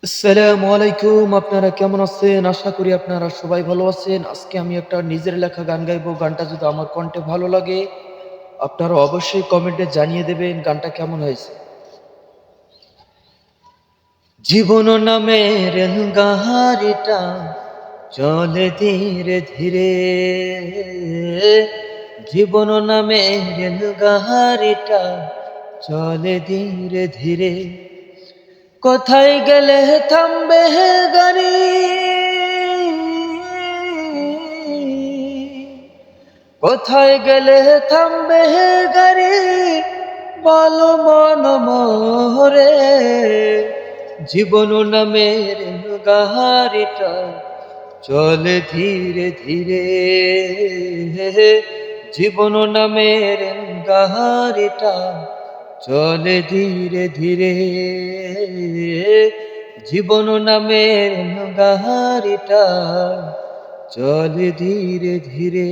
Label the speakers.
Speaker 1: আসসালামু আলাইকুম। আপনারা কেমন আছেন? আশা করি আপনারা সবাই ভালো আছেন। আজকে আমি একটা নিজের লেখা গান গাইবো। গানটা যদি আমার কণ্ঠে ভালো লাগে, আপনারা অবশ্যই কমেন্টে জানিয়ে দেবেন গানটা কেমন হয়েছে। জীবন নামে রেলগাড়িটা চলে ধীরে ধীরে, জীবন নামে রেলগাড়িটা চলে ধীরে ধীরে। কোথায় গেলে থামবে গাড়ি, কোথায় গেলে থামবে গাড়ি, বলো মন মোরে। জীবন নামের গাড়িটা চলে ধীরে ধীরে, জীবন নামের গাড়িটা চলে ধীরে ধীরে, জীবন নামের গাড়িটা চলে ধীরে ধীরে।